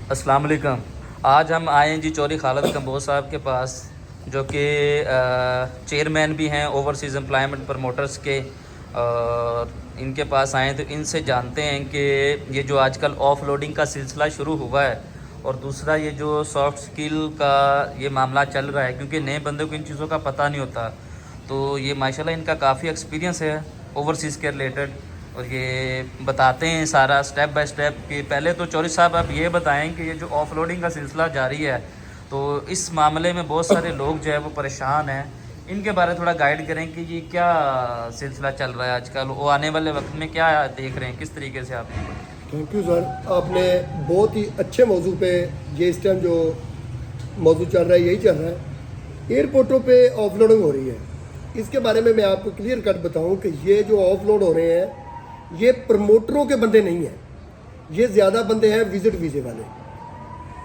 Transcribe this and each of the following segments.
السلام علیکم. آج ہم آئے ہیں جی چوری خالد کمبوز صاحب کے پاس، جو کہ چیئرمین بھی ہیں اوورسیز امپلائمنٹ پروموٹرز کے، اور ان کے پاس آئے ہیں تو ان سے جانتے ہیں کہ یہ جو آج کل آف لوڈنگ کا سلسلہ شروع ہوا ہے، اور دوسرا یہ جو سافٹ سکل کا یہ معاملہ چل رہا ہے، کیونکہ نئے بندوں کو ان چیزوں کا پتہ نہیں ہوتا، تو یہ ماشاءاللہ ان کا کافی ایکسپیرینس ہے اوورسیز کے ریلیٹڈ، اور یہ بتاتے ہیں سارا اسٹیپ بائی اسٹیپ. کہ پہلے تو چوری صاحب آپ یہ بتائیں کہ یہ جو آف لوڈنگ کا سلسلہ جاری ہے، تو اس معاملے میں بہت سارے لوگ جو ہے وہ پریشان ہیں، ان کے بارے تھوڑا گائیڈ کریں کہ یہ کیا سلسلہ چل رہا ہے آج کل، وہ آنے والے وقت میں کیا دیکھ رہے ہیں، کس طریقے سے آپ. تھینک یو سر، آپ نے بہت ہی اچھے موضوع پہ، یہ اس ٹائم جو موضوع چل رہا ہے یہی چل رہا ہے. ایئرپورٹوں پہ آف لوڈنگ ہو رہی ہے. اس کے بارے میں آپ کو کلیئر کٹ بتاؤں کہ یہ جو آف لوڈ ہو رہے ہیں یہ پروموٹروں کے بندے نہیں ہیں. یہ زیادہ بندے ہیں وزٹ ویزے والے،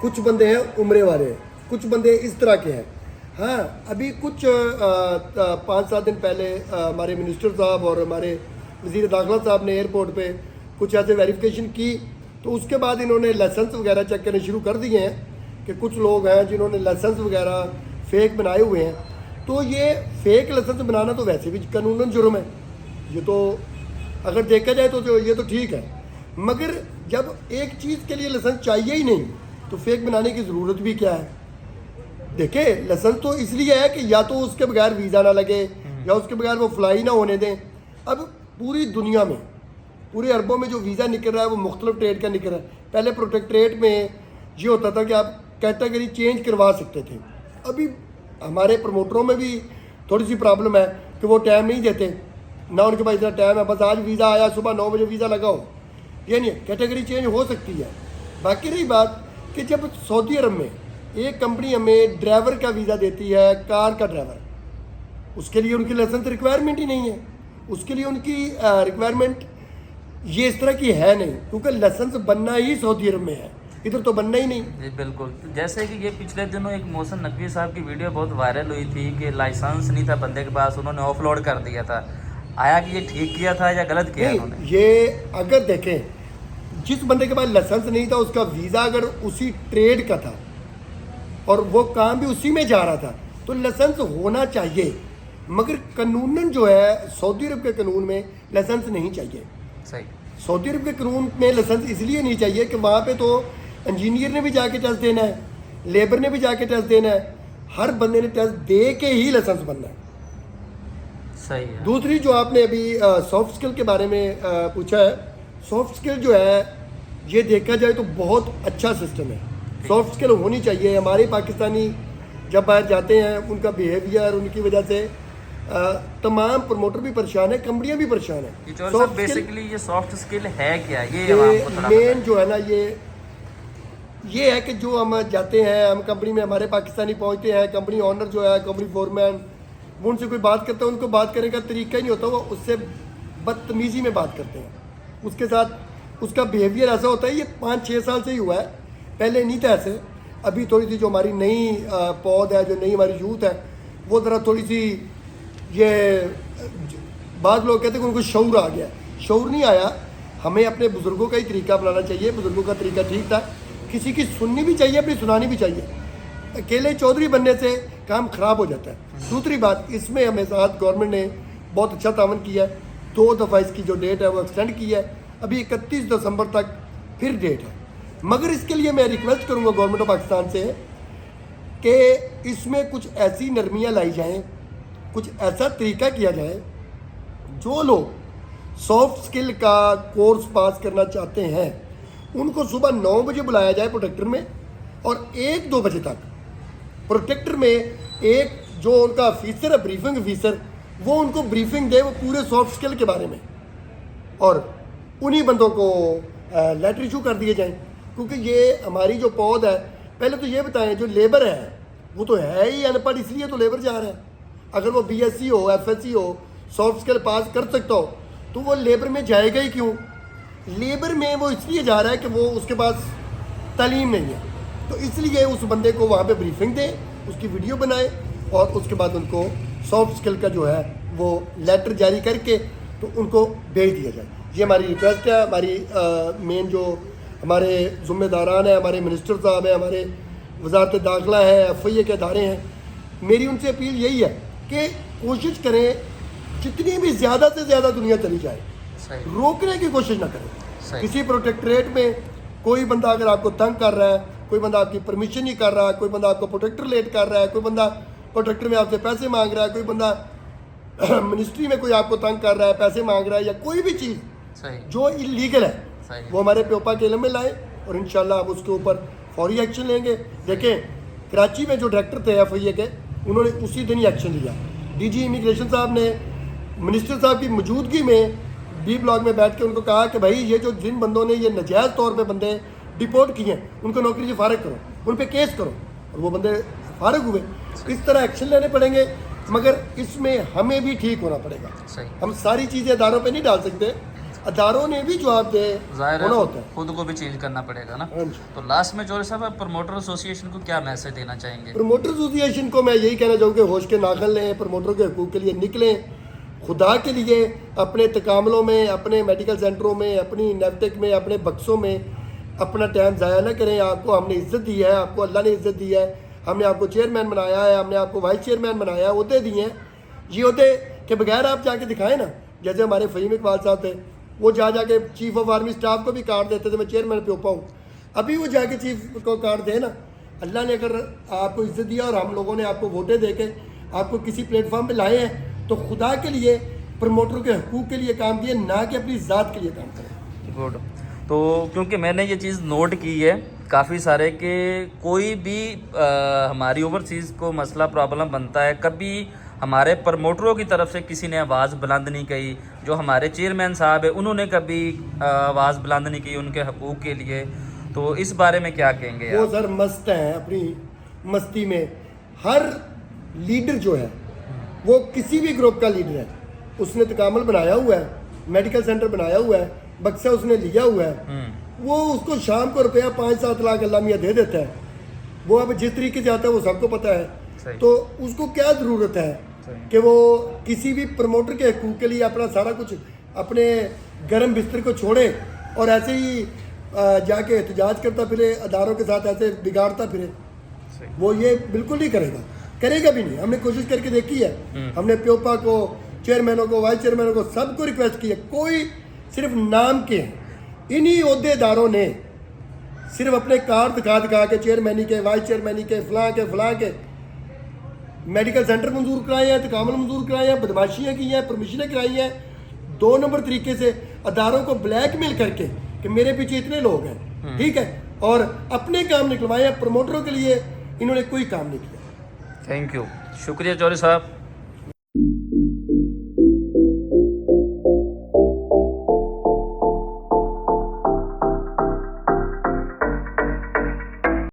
کچھ بندے ہیں عمرے والے، کچھ بندے اس طرح کے ہیں. ہاں، ابھی کچھ 5-7 دن پہلے ہمارے منسٹر صاحب اور ہمارے وزیر داخلہ صاحب نے ایئرپورٹ پہ کچھ ایسے ویریفیکیشن کی، تو اس کے بعد انہوں نے لائسنس وغیرہ چیک کرنے شروع کر دیے ہیں کہ کچھ لوگ ہیں جنہوں نے لائسنس وغیرہ فیک بنائے ہوئے ہیں. تو یہ فیک لائسنس بنانا تو ویسے بھی قانوناً جرم ہے. یہ تو اگر دیکھا جائے تو یہ تو ٹھیک ہے، مگر جب ایک چیز کے لیے لائسنس چاہیے ہی نہیں تو فیک بنانے کی ضرورت بھی کیا ہے. دیکھیں، لائسنس تو اس لیے ہے کہ یا تو اس کے بغیر ویزا نہ لگے یا اس کے بغیر وہ فلائی نہ ہونے دیں. اب پوری دنیا میں، پورے عربوں میں جو ویزا نکل رہا ہے وہ مختلف ٹریڈ کا نکل رہا ہے. پہلے پروٹیکٹریٹ میں یہ ہوتا تھا کہ آپ کیٹیگری چینج کروا سکتے تھے. ابھی ہمارے پروموٹروں میں بھی تھوڑی سی پرابلم ہے کہ وہ ٹائم نہیں دیتے، نہ ان کے پاس اتنا ٹائم ہے. بس آج ویزا آیا، صبح 9 بجے ویزا لگاؤ، یہ نہیں ہے. کیٹیگری چینج ہو سکتی ہے. باقی رہی بات کہ جب سعودی عرب میں ایک کمپنی ہمیں ڈرائیور کا ویزا دیتی ہے، کار کا ڈرائیور، اس کے لیے ان کی لائسنس ریکوائرمنٹ ہی نہیں ہے. اس کے لیے ان کی ریکوائرمنٹ یہ اس طرح کی ہے نہیں، کیونکہ لائسنس بننا ہی سعودی عرب میں ہے، ادھر تو بننا ہی نہیں. جی بالکل. جیسے کہ یہ پچھلے دنوں ایک محسن نقوی صاحب کی ویڈیو بہت وائرل ہوئی تھی کہ لائسنس نہیں تھا بندے کے پاس، انہوں نے آف لوڈ کر دیا تھا. آیا کہ یہ ٹھیک کیا تھا یا غلط کیا انہوں نے؟ یہ اگر دیکھیں، جس بندے کے پاس لائسنس نہیں تھا اس کا ویزا اگر اسی ٹریڈ کا تھا اور وہ کام بھی اسی میں جا رہا تھا تو لائسنس ہونا چاہیے. مگر قانوناً جو ہے سعودی عرب کے قانون میں لائسنس نہیں چاہیے. صحیح. سعودی عرب کے قانون میں لائسنس اس لیے نہیں چاہیے کہ وہاں پہ تو انجینئر نے بھی جا کے ٹیسٹ دینا ہے، لیبر نے بھی جا کے ٹیسٹ دینا ہے، ہر بندے نے ٹیسٹ دے کے ہی لائسنس بننا ہے. صحیح ہے. دوسری جو آپ نے ابھی سافٹ سکل کے بارے میں پوچھا ہے، سافٹ سکل جو ہے یہ دیکھا جائے تو بہت اچھا سسٹم ہے. سافٹ سکل ہونی چاہیے. ہمارے پاکستانی جب باہر جاتے ہیں ان کا بیہیویئر، ان کی وجہ سے تمام پروموٹر بھی پریشان ہیں، کمپنیاں بھی پریشان ہیں. بیسیکلی یہ سافٹ سکل ہے کیا؟ یہ مین جو ہے نا یہ ہے کہ جو ہم جاتے ہیں، ہم کمپنی میں ہمارے پاکستانی پہنچتے ہیں، کمپنی آنر جو ہے، کمپنی فورمین، وہ ان سے کوئی بات کرتا ہے، ان کو بات کرنے کا طریقہ ہی نہیں ہوتا، وہ اس سے بدتمیزی میں بات کرتے ہیں. اس کے ساتھ اس کا بیہیویئر ایسا ہوتا ہے. یہ 5-6 سال سے ہی ہوا ہے، پہلے نہیں تھا ایسے. ابھی تھوڑی سی جو ہماری نئی پود ہے، جو نئی ہماری یوتھ ہے، وہ ذرا تھوڑی سی، یہ بعض لوگ کہتے ہیں کہ ان کو شعور آ گیا. شعور نہیں آیا. ہمیں اپنے بزرگوں کا ہی طریقہ اپنانا چاہیے. بزرگوں کا طریقہ ٹھیک تھا، کسی کی سننی بھی چاہیے، اپنی سنانی بھی چاہیے. اکیلے چودھری بننے سے کام خراب ہو جاتا ہے. دوسری بات، اس میں ہمیں ساتھ گورنمنٹ نے بہت اچھا تعاون کیا ہے. 2 دفعہ اس کی جو ڈیٹ ہے وہ ایکسٹینڈ کی ہے. ابھی 31 دسمبر تک پھر ڈیٹ ہے. مگر اس کے لیے میں ریکویسٹ کروں گا گورنمنٹ آف پاکستان سے کہ اس میں کچھ ایسی نرمیاں لائی جائیں، کچھ ایسا طریقہ کیا جائے، جو لوگ سافٹ سکل کا کورس پاس کرنا چاہتے ہیں ان کو صبح 9 بجے بلایا جائے پروٹیکٹر میں، اور 1-2 بجے تک پروٹیکٹر میں ایک جو ان کا آفیسر ہے، بریفنگ آفیسر، وہ ان کو بریفنگ دے وہ پورے سافٹ سکل کے بارے میں، اور انہی بندوں کو لیٹر ایشو کر دیے جائیں. کیونکہ یہ ہماری جو پود ہے، پہلے تو یہ بتائیں جو لیبر ہے وہ تو ہے ہی ان پڑھ، اس لیے تو لیبر جا رہا ہے. اگر وہ بی ایس سی ہو، ایف ایس سی ہو، سافٹ سکل پاس کر سکتا ہو تو وہ لیبر میں جائے گا ہی کیوں؟ لیبر میں وہ اس لیے جا رہا ہے کہ وہ اس کے پاس تعلیم نہیں ہے. تو اس لیے اس بندے کو وہاں پہ بریفنگ دیں اس کی ویڈیو بنائیں اور اس کے بعد ان کو سافٹ اسکل کا جو ہے وہ لیٹر جاری کر کے تو ان کو بھیج دیا جائے. یہ ہماری ریکویسٹ ہے. ہماری مین جو ہمارے ذمہ داران ہیں, ہمارے منسٹر صاحب ہیں, ہمارے وزارت داخلہ ہے, FIA کے ادارے ہیں, میری ان سے اپیل یہی ہے کہ کوشش کریں جتنی بھی زیادہ سے زیادہ دنیا چلی جائے, روکنے کی کوشش نہ کریں. کسی پروٹیکٹریٹ میں کوئی بندہ اگر آپ کو تنگ کر رہا ہے, کوئی بندہ آپ کی پرمیشن نہیں کر رہا, کوئی بندہ آپ کو پروٹیکٹر لیٹ کر رہا ہے, کوئی بندہ پروٹیکٹر میں آپ سے پیسے مانگ رہا ہے, کوئی بندہ منسٹری میں کوئی آپ کو تنگ کر رہا ہے, پیسے مانگ رہا ہے, یا کوئی بھی چیز جو انلیگل ہے وہ ہمارے پیوپا کے علم میں لائیں اور انشاءاللہ آپ اس کے اوپر فوری ایکشن لیں گے. دیکھیں کراچی میں جو ڈائریکٹر تھے FIA کے, انہوں نے اسی دن ہی ایکشن لیا. DG امیگریشن صاحب نے منسٹر صاحب کی موجودگی میں B بلاک میں بیٹھ کے ان کو کہا کہ بھائی یہ جو جن بندوں نے یہ ناجائز طور پہ بندے ڈپورٹ کیے ہیں ان کو نوکری سے فارغ کرو, ان پہ کیس کرو, اور وہ بندے فارغ ہوئے. اس طرح ایکشن لینے پڑیں گے, مگر اس میں ہمیں بھی ٹھیک ہونا پڑے گا. ہم ساری چیزیں اداروں پہ نہیں ڈال سکتے, اداروں نے بھی جواب دے ہونا ہوتا ہے, خود کو بھی چینج کرنا پڑے گا نا. تو لاسٹ میں چوہدری صاحب آپ پروموٹر ایسوسیشن کو کیا میسج دینا چاہیں گے؟ پروموٹر ایسوسیشن کو میں یہی کہنا چاہوں گا ہوش کے ناخن لیں, پروموٹروں کے حقوق کے لیے نکلیں, خدا کے لیے اپنے تکاملوں میں, اپنے میڈیکل سینٹروں میں, اپنی نیپٹک میں, اپنے بکسوں میں اپنا ٹائم ضائع نہ کریں. آپ کو ہم نے عزت دی ہے, آپ کو اللہ نے عزت دی ہے, ہم نے آپ کو چیئرمین بنایا ہے, ہم نے آپ کو وائس چیئرمین بنایا ہے, عہدے دیے ہیں. یہ عہدے کے بغیر آپ جا کے دکھائیں نا, جیسے ہمارے فہیم اقبال صاحب تھے, وہ جا کے چیف آف آرمی اسٹاف کو بھی کارڈ دیتے تھے, میں چیئرمین پیوپا ہوں, ابھی وہ جا کے چیف کو کارڈ دے نا. اللہ نے اگر آپ کو عزت دیا اور ہم لوگوں نے آپ کو ووٹیں دے کے آپ کو کسی پلیٹ فارم پہ لائے ہیں, تو خدا کے لیے پروموٹروں کے حقوق کے لیے کام کیے, نہ کہ اپنی ذات کے لیے کام کریں. گڈ. تو کیونکہ میں نے یہ چیز نوٹ کی ہے کافی سارے کہ کوئی بھی ہماری اوورسیز کو مسئلہ پرابلم بنتا ہے, کبھی ہمارے پروموٹروں کی طرف سے کسی نے آواز بلند نہیں کی. جو ہمارے چیئرمین صاحب ہیں انہوں نے کبھی آواز بلند نہیں کی ان کے حقوق کے لیے. تو اس بارے میں کیا کہیں گے؟ وہ سر مست ہیں اپنی مستی میں. ہر لیڈر جو ہے وہ کسی بھی گروپ کا لیڈر ہے, اس نے تکامل بنایا ہوا ہے, میڈیکل سینٹر بنایا ہوا ہے, بکسا اس نے لیا ہوا ہے, وہ اس کو شام کو روپیہ 5-7 لاکھ اللہ میاں دے دیتا ہے. وہ اب جس طریقے سے آتا ہے وہ سب کو پتہ ہے. تو اس کو کیا ضرورت ہے کہ وہ کسی بھی پروموٹر کے حقوق کے لیے اپنا سارا کچھ اپنے گرم بستر کو چھوڑے اور ایسے ہی جا کے احتجاج کرتا پھرے, اداروں کے ساتھ ایسے بگاڑتا پھرے. وہ یہ بالکل نہیں کرے گا, کرے گا بھی نہیں. ہم نے کوشش کر کے دیکھی ہے, ہم نے پیوپا کو, چیئرمینوں کو, وائس چیئرمینوں کو, سب کو ریکویسٹ کی ہے. کوئی صرف نام کے ہیں, انہی عہدے داروں نے صرف اپنے کارڈ دکھا کے چیئرمینی کے, وائس چیئرمینی کے, فلاں کے میڈیکل سینٹر منظور کرائے ہیں, تکامل منظور کرائے ہیں, بدماشیاں کی ہیں, پرمیشنیں کرائی ہیں, 2 نمبر طریقے سے اداروں کو بلیک میل کر کے کہ میرے پیچھے اتنے لوگ ہیں, ٹھیک ہے, اور اپنے کام نکلوائے ہیں. پروموٹروں کے لیے انہوں نے کوئی کام نہیں کیا. تھینک یو, شکریہ چوہدری صاحب.